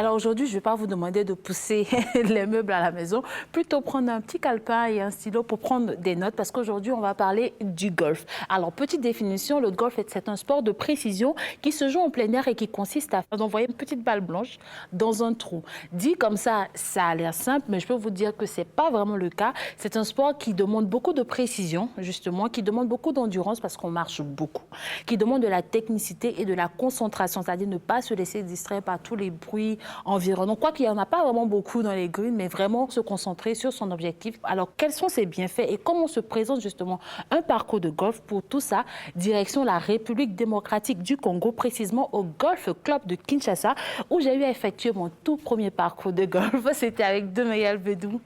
Alors aujourd'hui, je ne vais pas vous demander de pousser les meubles à la maison, plutôt prendre un petit calepin et un stylo pour prendre des notes parce qu'aujourd'hui, on va parler du golf. Alors, petite définition, le golf, c'est un sport de précision qui se joue en plein air et qui consiste à envoyer une petite balle blanche dans un trou. Dit comme ça a l'air simple, mais je peux vous dire que ce n'est pas vraiment le cas. C'est un sport qui demande beaucoup de précision, justement, qui demande beaucoup d'endurance parce qu'on marche beaucoup, qui demande de la technicité et de la concentration, c'est-à-dire ne pas se laisser distraire par tous les bruits environnants. Quoi qu'il n'y en a pas vraiment beaucoup dans les greens, mais vraiment se concentrer sur son objectif. Alors, quels sont ses bienfaits et comment se présente justement un parcours de golf? Pour tout ça, direction la République démocratique du Congo, précisément au Golf Club de Kinshasa, où j'ai eu à effectuer mon tout premier parcours de golf. C'était avec Demayel Bedou.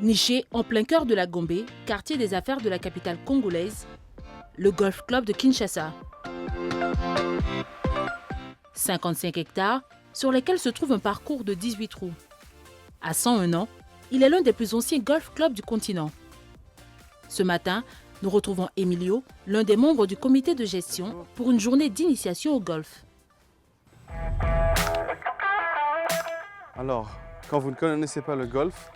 Niché en plein cœur de la Gombe, quartier des affaires de la capitale congolaise, le Golf Club de Kinshasa. 55 hectares sur lesquels se trouve un parcours de 18 trous. À 101 ans, il est l'un des plus anciens golf clubs du continent. Ce matin, nous retrouvons Emilio, l'un des membres du comité de gestion, pour une journée d'initiation au golf. Alors, quand vous ne connaissez pas le golf,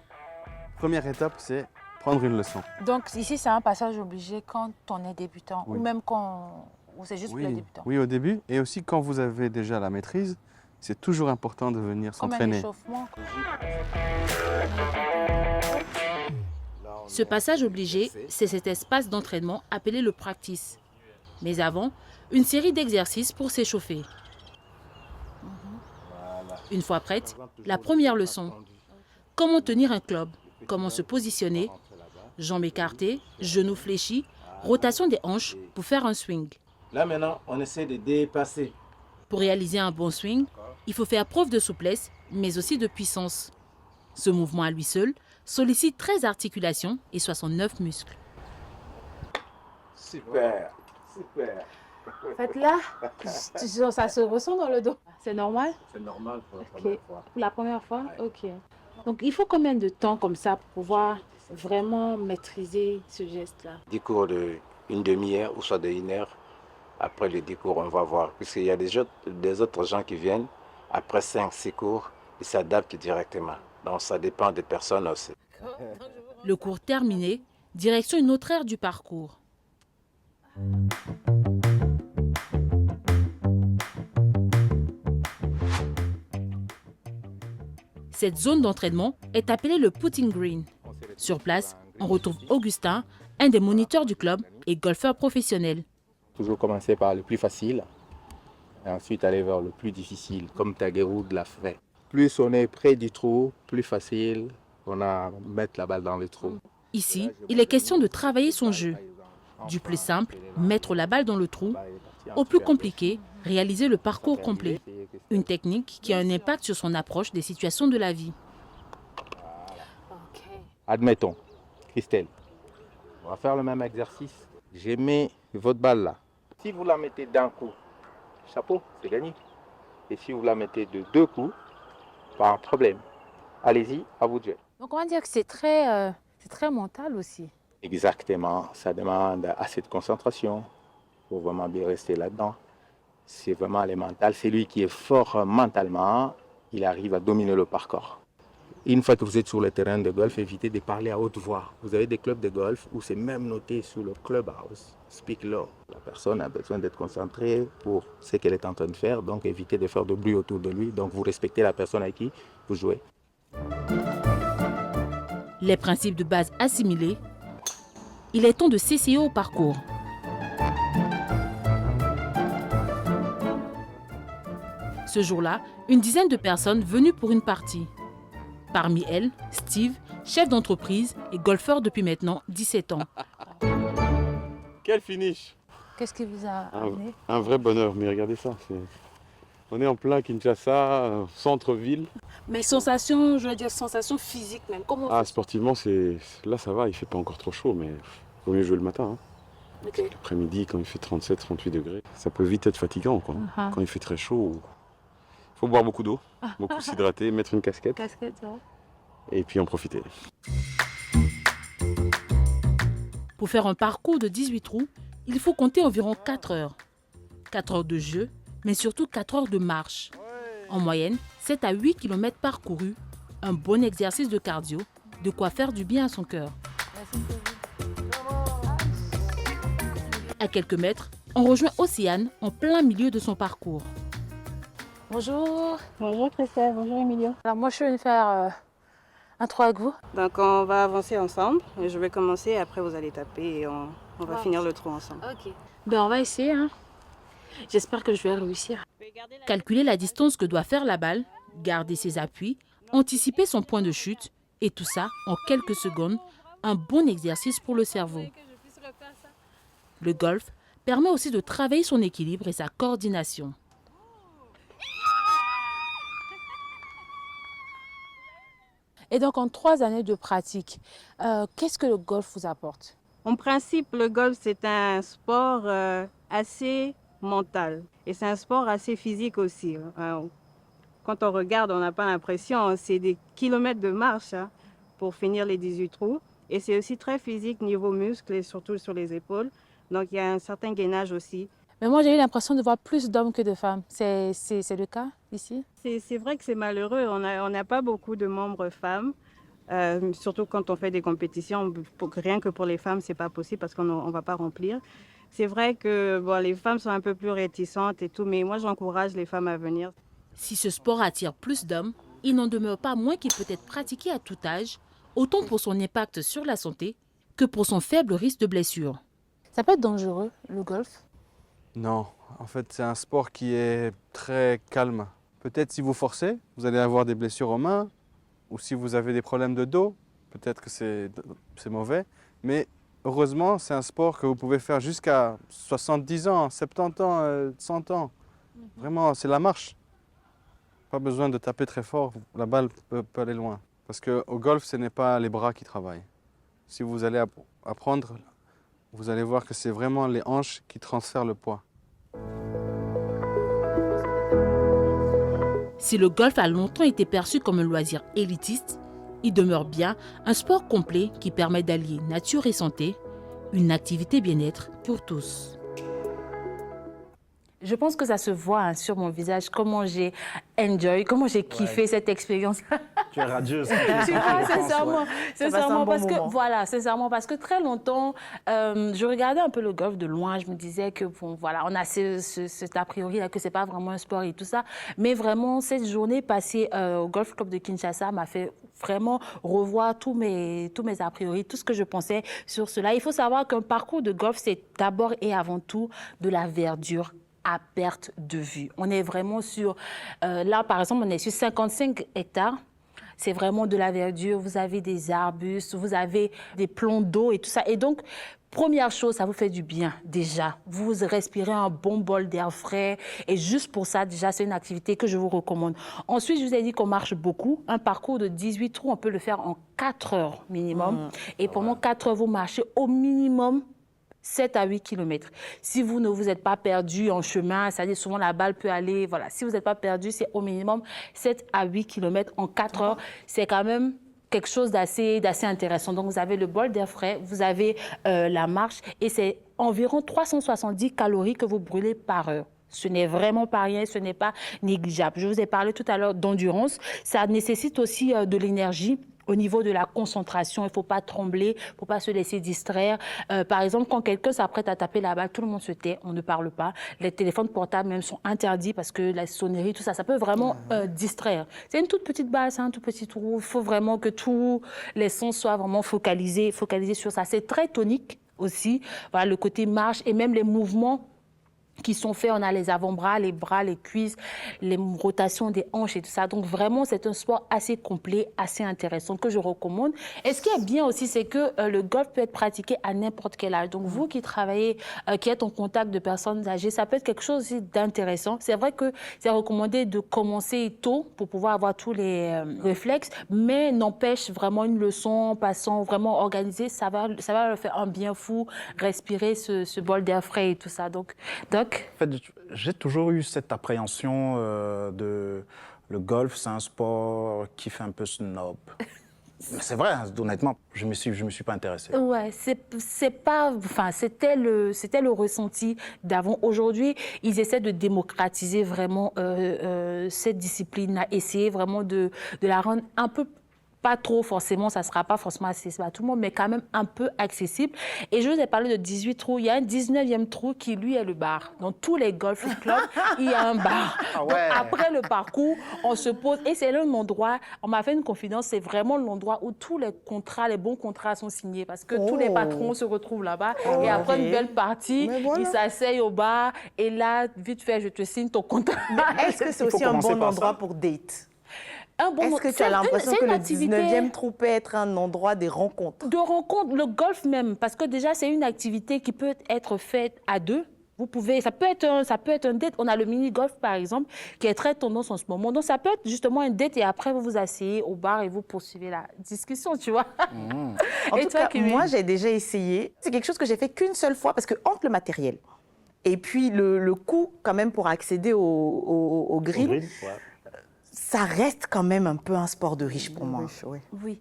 première étape, c'est prendre une leçon. Donc ici, c'est un passage obligé quand on est débutant, Oui. ou même quand c'est juste pour les débutants. Oui, au début. Et aussi, quand vous avez déjà la maîtrise, c'est toujours important de venir Comme un s'entraîner. échauffement. Ce passage obligé, c'est cet espace d'entraînement appelé le practice. Mais avant, une série d'exercices pour s'échauffer. Une fois prête, la première leçon. Comment tenir un club, comment se positionner, jambes écartées, genoux fléchis, rotation des hanches pour faire un swing. Là maintenant, on essaie de dépasser. Pour réaliser un bon swing, il faut faire preuve de souplesse, mais aussi de puissance. Ce mouvement à lui seul sollicite 13 articulations et 69 muscles. Super, super. En fait, là, ça se ressent dans le dos. C'est normal? C'est normal pour la Ok. première fois. Pour la première fois? Ok. Donc, il faut combien de temps comme ça pour pouvoir vraiment maîtriser ce geste-là? Des cours de une demi-heure ou soit de 1 heure. Après le 10 cours, on va voir. Puisqu'il y a des autres gens qui viennent, après 5-6 cours, ils s'adaptent directement. Donc ça dépend des personnes aussi. Le cours terminé, direction une autre aire du parcours. Cette zone d'entraînement est appelée le putting green. Sur place, on retrouve Augustin, un des moniteurs du club et golfeur professionnel. Toujours commencer par le plus facile et ensuite aller vers le plus difficile, comme Tiger Woods l'a fait. Plus on est près du trou, plus facile on a à mettre la balle dans le trou. Ici, il est question de travailler son jeu. Du plus simple, mettre la balle dans le trou, au plus compliqué, réaliser le parcours complet. Une technique qui a un impact sur son approche des situations de la vie. Admettons, Christelle, on va faire le même exercice. J'ai mis votre balle là. Si vous la mettez d'un coup, chapeau, c'est gagné. Et si vous la mettez de 2 coups, pas un problème. Allez-y, à vous de jouer. Donc on va dire que c'est très mental aussi. Exactement, ça demande assez de concentration pour vraiment bien rester là-dedans. C'est vraiment le mental. C'est lui qui est fort mentalement, il arrive à dominer le parcours. Une fois que vous êtes sur le terrain de golf, évitez de parler à haute voix. Vous avez des clubs de golf où c'est même noté sur le clubhouse, speak low. La personne a besoin d'être concentrée pour ce qu'elle est en train de faire, donc évitez de faire de bruit autour de lui. Donc vous respectez la personne avec qui vous jouez. Les principes de base assimilés, il est temps de s'essayer au parcours. Ce jour-là, une dizaine de personnes venues pour une partie. Parmi elles, Steve, chef d'entreprise et golfeur depuis maintenant 17 ans. Quel finish! Qu'est-ce qui vous a amené? Un vrai bonheur, mais regardez ça. On est en plein Kinshasa, centre-ville. Mais sensations, je veux dire sensations physiques même. Comment Ah, sportivement, là ça va, il fait pas encore trop chaud, mais il vaut mieux jouer le matin. Ok. L'après-midi, quand il fait 37-38 degrés, ça peut vite être fatigant, quoi. Quand il fait très chaud, il faut boire beaucoup d'eau, beaucoup s'hydrater, mettre une casquette Casquette, ça. et puis en profiter. Pour faire un parcours de 18 trous, il faut compter environ 4 heures. 4 heures de jeu, mais surtout 4 heures de marche. En moyenne, 7 à 8 km parcourus, un bon exercice de cardio, de quoi faire du bien à son cœur. À quelques mètres, on rejoint Océane en plein milieu de son parcours. Bonjour. Bonjour Christelle, bonjour Emilio. Alors moi, je suis venue faire un 3 avec vous. Donc on va avancer ensemble. Je vais commencer, après vous allez taper et on va finir le trou ensemble. Ok. Ben on va essayer. Hein. J'espère que je vais réussir. Calculer la distance que doit faire la balle, garder ses appuis, anticiper son point de chute, et tout ça en quelques secondes, un bon exercice pour le cerveau. Le golf permet aussi de travailler son équilibre et sa coordination. Et donc, en 3 années de pratique, qu'est-ce que le golf vous apporte? En principe, le golf, c'est un sport assez mental et c'est un sport assez physique aussi. Quand on regarde, on n'a pas l'impression, c'est des kilomètres de marche pour finir les 18 trous. Et c'est aussi très physique niveau muscles et surtout sur les épaules. Donc, il y a un certain gainage aussi. Mais moi, j'ai eu l'impression de voir plus d'hommes que de femmes. C'est le cas ici? C'est vrai que c'est malheureux. On n'a pas beaucoup de membres femmes. Surtout quand on fait des compétitions. Rien que pour les femmes, ce n'est pas possible parce qu'on ne va pas remplir. C'est vrai que bon, les femmes sont un peu plus réticentes et tout. Mais moi, j'encourage les femmes à venir. Si ce sport attire plus d'hommes, il n'en demeure pas moins qu'il peut être pratiqué à tout âge, autant pour son impact sur la santé que pour son faible risque de blessure. Ça peut être dangereux, le golf? Non, en fait c'est un sport qui est très calme. Peut-être si vous forcez, vous allez avoir des blessures aux mains, ou si vous avez des problèmes de dos, peut-être que c'est mauvais. Mais heureusement, c'est un sport que vous pouvez faire jusqu'à 70 ans, 70 ans, 100 ans. Vraiment, c'est la marche. Pas besoin de taper très fort, la balle peut aller loin. Parce qu'au golf, ce n'est pas les bras qui travaillent. Si vous allez apprendre, vous allez voir que c'est vraiment les hanches qui transfèrent le poids. Si le golf a longtemps été perçu comme un loisir élitiste, il demeure bien un sport complet qui permet d'allier nature et santé, une activité bien-être pour tous. Je pense que ça se voit sur mon visage, comment j'ai comment j'ai kiffé cette expérience. Tu es radieuse. Tu vois, sincèrement, parce que moment. voilà, sincèrement, parce que très longtemps, je regardais un peu le golf de loin, je me disais que bon, voilà, on a cet a priori là que c'est pas vraiment un sport et tout ça, mais vraiment cette journée passée au golf club de Kinshasa m'a fait vraiment revoir tous mes a priori, tout ce que je pensais sur cela. Il faut savoir qu'un parcours de golf, c'est d'abord et avant tout de la verdure à perte de vue. On est vraiment sur, là par exemple, on est sur 55 hectares. C'est vraiment de la verdure, vous avez des arbustes, vous avez des plans d'eau et tout ça. Et donc, première chose, ça vous fait du bien déjà. Vous respirez un bon bol d'air frais et juste pour ça, déjà, c'est une activité que je vous recommande. Ensuite, je vous ai dit qu'on marche beaucoup. Un parcours de 18 trous, on peut le faire en 4 heures minimum. Et pendant 4 heures, vous marchez au minimum 7 à 8 km. Si vous ne vous êtes pas perdu en chemin, c'est-à-dire souvent la balle peut aller, voilà. Si vous n'êtes pas perdu, c'est au minimum 7 à 8 km en 4 heures. C'est quand même quelque chose d'assez intéressant. Donc, vous avez le bol d'air frais, vous avez la marche et c'est environ 370 calories que vous brûlez par heure. Ce n'est vraiment pas rien, ce n'est pas négligeable. Je vous ai parlé tout à l'heure d'endurance. Ça nécessite aussi de l'énergie. Au niveau de la concentration, il ne faut pas trembler, il ne faut pas se laisser distraire. Par exemple, quand quelqu'un s'apprête à taper la balle, tout le monde se tait, on ne parle pas. Les téléphones portables même sont interdits parce que la sonnerie, tout ça, ça peut vraiment distraire. C'est une toute petite balle, c'est un tout petit trou. Il faut vraiment que tous les sens soient vraiment focalisés sur ça. C'est très tonique aussi. Voilà, le côté marche et même les mouvements qui sont faits, on a les avant-bras, les bras, les cuisses, les rotations des hanches et tout ça. Donc vraiment, c'est un sport assez complet, assez intéressant que je recommande. Et ce qui est bien aussi, c'est que le golf peut être pratiqué à n'importe quel âge. Donc vous qui travaillez, qui êtes en contact de personnes âgées, ça peut être quelque chose aussi d'intéressant. C'est vrai que c'est recommandé de commencer tôt pour pouvoir avoir tous les réflexes, mais n'empêche vraiment une leçon en passant vraiment organisée, ça va leur faire un bien fou, respirer ce bol d'air frais et tout ça. Donc En fait, j'ai toujours eu cette appréhension de le golf, c'est un sport qui fait un peu snob. Mais c'est vrai, hein, honnêtement, je me suis pas intéressé. Ouais, c'est pas, enfin, c'était le ressenti d'avant. Aujourd'hui, ils essaient de démocratiser vraiment cette discipline, essayer vraiment de la rendre un peu, pas trop forcément, ça ne sera pas forcément accessible à tout le monde, mais quand même un peu accessible. Et je vous ai parlé de 18 trous. Il y a un 19e trou qui, lui, est le bar. Dans tous les golf clubs, il y a un bar. Ah ouais. Donc, après le parcours, on se pose. Et c'est là l'endroit, on m'a fait une confidence, c'est vraiment l'endroit où tous les contrats, les bons contrats sont signés. Parce que tous les patrons se retrouvent là-bas. Et après une belle partie, ils s'asseyent au bar. Et là, vite fait, je te signe ton contrat. Est-ce que c'est aussi un bon endroit pour date? Est-ce que tu as l'impression que le 19e trou peut être un endroit des rencontres? De rencontres, le golf même, parce que déjà, c'est une activité qui peut être faite à deux. Vous pouvez, ça peut être un date. On a le mini-golf, par exemple, qui est très tendance en ce moment. Donc, ça peut être justement un date et après, vous vous asseyez au bar et vous poursuivez la discussion, tu vois. En tout cas, moi, j'ai déjà essayé. C'est quelque chose que j'ai fait qu'une seule fois parce que entre le matériel et puis le coût, quand même, pour accéder au grill, ça reste quand même un peu un sport de riche pour moi. Oui.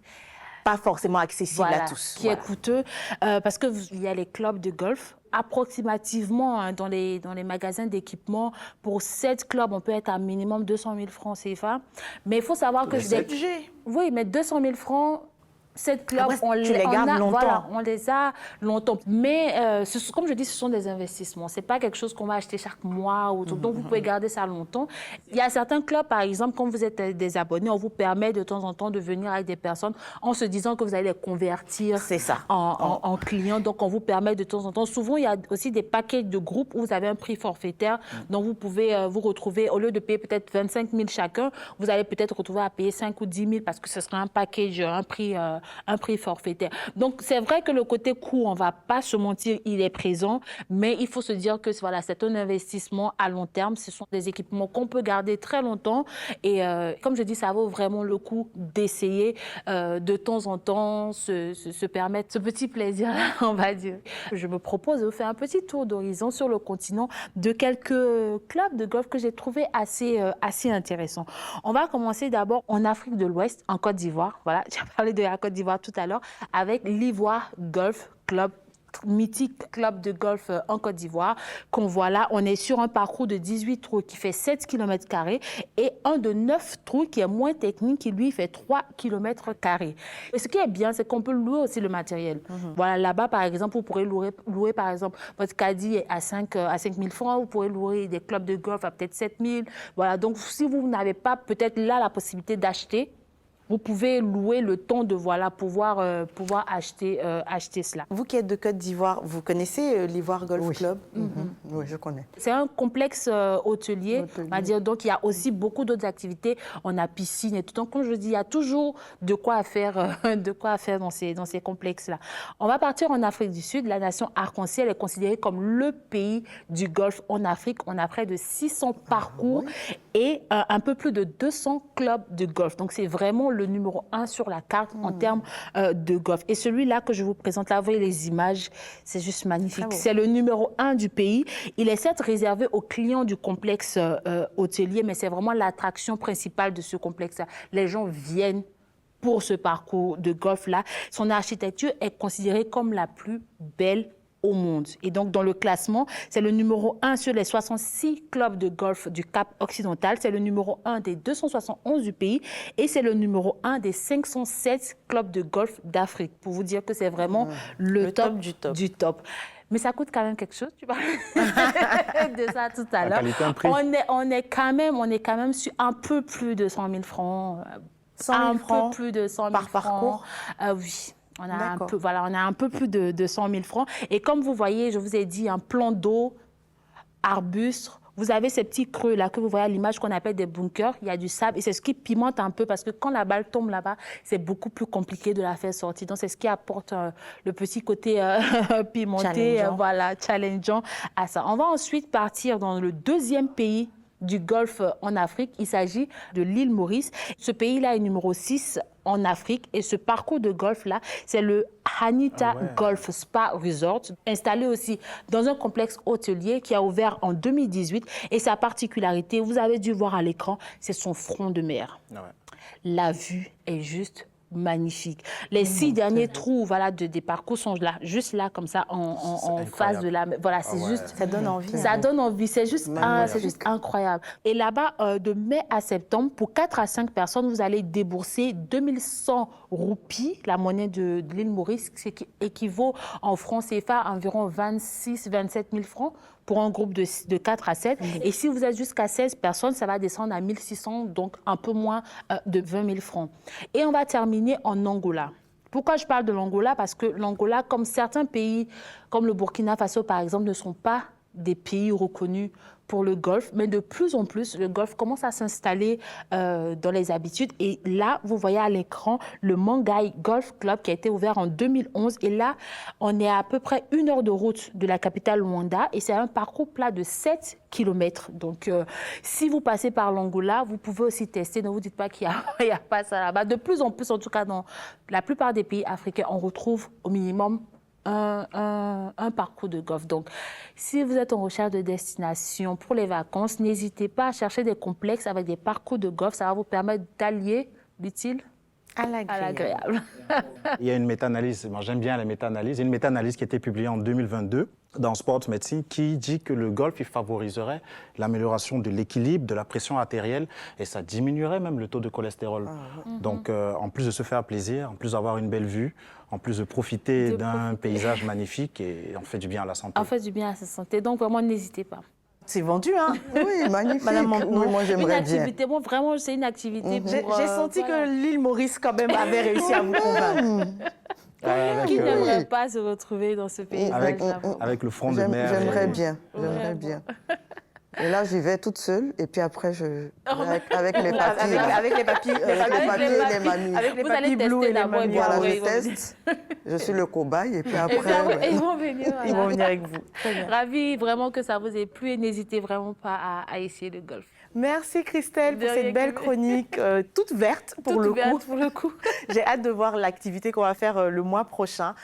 Pas forcément accessible à tous. Qui est coûteux, parce qu'il y a les clubs de golf. Approximativement, hein, dans les magasins d'équipement, pour 7 clubs, on peut être à minimum 200 000 francs CFA. Mais il faut savoir que... Oui, mais 200 000 francs... Cette club, on les garde longtemps. Voilà, on les a longtemps. Mais comme je dis, ce sont des investissements. Ce n'est pas quelque chose qu'on va acheter chaque mois. Donc, vous pouvez garder ça longtemps. Il y a certains clubs, par exemple, quand vous êtes des abonnés, on vous permet de temps en temps de venir avec des personnes en se disant que vous allez les convertir en clients. Donc, on vous permet de temps en temps. Souvent, il y a aussi des paquets de groupes où vous avez un prix forfaitaire. Donc, vous pouvez vous retrouver, au lieu de payer peut-être 25 000 chacun, vous allez peut-être retrouver à payer 5 ou 10 000 parce que ce sera un package, un prix forfaitaire. Donc, c'est vrai que le côté coût, on ne va pas se mentir, il est présent, mais il faut se dire que voilà, c'est un investissement à long terme. Ce sont des équipements qu'on peut garder très longtemps. Et comme je dis, ça vaut vraiment le coup d'essayer de temps en temps, se permettre ce petit plaisir-là, on va dire. Je me propose de faire un petit tour d'horizon sur le continent de quelques clubs de golf que j'ai trouvé assez intéressants. On va commencer d'abord en Afrique de l'Ouest, en Côte d'Ivoire. Voilà, tu as parlé de la Côte d'Ivoire tout à l'heure, avec l'Ivoire Golf Club, mythique club de golf en Côte d'Ivoire, qu'on voit là. On est sur un parcours de 18 trous qui fait 7 km² et un de 9 trous qui est moins technique, qui lui fait 3 km². Et ce qui est bien, c'est qu'on peut louer aussi le matériel. Voilà, là-bas, par exemple, vous pourrez louer par exemple, votre caddie à 5 000 francs, vous pourrez louer des clubs de golf à peut-être 7 000. Voilà, donc si vous n'avez pas peut-être là la possibilité d'acheter, vous pouvez louer le temps de pouvoir acheter cela. Vous qui êtes de Côte d'Ivoire, vous connaissez l'Ivoire Golf Club? Oui, je connais. C'est un complexe hôtelier, on va dire. Donc, il y a aussi beaucoup d'autres activités. On a piscine et tout. Donc, comme je dis, il y a toujours de quoi faire dans ces complexes-là. On va partir en Afrique du Sud. La nation arc-en-ciel est considérée comme le pays du golf en Afrique. On a près de 600 parcours et un peu plus de 200 clubs de golf. Donc, c'est vraiment le numéro 1 sur la carte en termes de golf. Et celui-là que je vous présente là, vous voyez les images, c'est juste magnifique. C'est le numéro 1 du pays. Il est certes réservé aux clients du complexe hôtelier, mais c'est vraiment l'attraction principale de ce complexe-là. Les gens viennent pour ce parcours de golf-là. Son architecture est considérée comme la plus belle au monde. Et donc, dans le classement, c'est le numéro 1 sur les 66 clubs de golf du Cap occidental. C'est le numéro 1 des 271 du pays. Et c'est le numéro 1 des 507 clubs de golf d'Afrique. Pour vous dire que c'est vraiment le top du top. Mais ça coûte quand même quelque chose, tu parles de ça tout à l'heure. On est quand même sur un peu plus de 100 000 francs. 100 000 francs peu plus de 100 000 par parcours. Oui. On a un peu plus de 100 000 francs. Et comme vous voyez, je vous ai dit, un plan d'eau, arbustes. Vous avez ces petits creux là que vous voyez à l'image qu'on appelle des bunkers. Il y a du sable et c'est ce qui pimente un peu parce que quand la balle tombe là-bas, c'est beaucoup plus compliqué de la faire sortir. Donc c'est ce qui apporte le petit côté pimenté, challengeant à ça. On va ensuite partir dans le deuxième pays du golf en Afrique. Il s'agit de l'île Maurice. Ce pays-là est numéro 6 en Afrique et ce parcours de golf-là, c'est le Hanita Golf Spa Resort, installé aussi dans un complexe hôtelier qui a ouvert en 2018 et sa particularité, vous avez dû voir à l'écran, c'est son front de mer. La vue est juste magnifique. Les 6 derniers trous, voilà, des parcours sont là, juste là, comme ça, en face de la... Voilà, c'est juste... Ça donne envie. Ça donne envie, c'est juste incroyable. Et là-bas, de mai à septembre, pour 4 à 5 personnes, vous allez débourser 2100 roupies, la monnaie de l'île Maurice, ce qui équivaut en francs CFA à environ 26-27 000 francs pour un groupe de 4 à 7. Et si vous êtes jusqu'à 16 personnes, ça va descendre à 1600, donc un peu moins de 20 000 francs. Et on va terminer en Angola. Pourquoi je parle de l'Angola? Parce que l'Angola, comme certains pays, comme le Burkina Faso par exemple, ne sont pas des pays reconnus pour le golf, mais de plus en plus, le golf commence à s'installer dans les habitudes. Et là, vous voyez à l'écran le Mangai Golf Club qui a été ouvert en 2011. Et là, on est à peu près 1 heure de route de la capitale Luanda et c'est un parcours plat de 7 km. Donc, si vous passez par l'Angola, vous pouvez aussi tester. Ne vous dites pas qu'il n'y a pas ça là-bas. De plus en plus, en tout cas, dans la plupart des pays africains, on retrouve au minimum un parcours de golf. Donc, si vous êtes en recherche de destination pour les vacances, n'hésitez pas à chercher des complexes avec des parcours de golf. Ça va vous permettre d'allier l'utile à l'agréable. Il y a une méta-analyse, moi j'aime bien la méta-analyse, une méta-analyse qui a été publiée en 2022 dans Sports Medicine qui dit que le golf il favoriserait l'amélioration de l'équilibre, de la pression artérielle et ça diminuerait même le taux de cholestérol. Donc en plus de se faire plaisir, en plus d'avoir une belle vue, en plus de profiter d'un paysage magnifique et on fait du bien à la santé. On fait du bien à sa santé, donc vraiment n'hésitez pas. C'est vendu, hein? Oui, magnifique. Madame Oui, moi j'aimerais bien. Bon, vraiment, c'est une activité pour... J'ai senti que l'île Maurice, quand même, avait réussi à vous convaincre. Qui n'aimerait pas se retrouver dans ce pays? Avec le front de mer. J'aimerais bien, j'aimerais bien. Et là, j'y vais toute seule, et puis après, avec mes papiers. Avec les papiers, et les mamies. Avec les papiers bleus et les mamies. Voilà, je teste. Je suis le cobaye, et puis après... Ils vont venir. Ils vont venir avec vous. Ravi vraiment que ça vous ait plu et n'hésitez vraiment pas à essayer le golf. Merci Christelle pour cette belle chronique toute verte pour le coup. Pour le coup. J'ai hâte de voir l'activité qu'on va faire le mois prochain.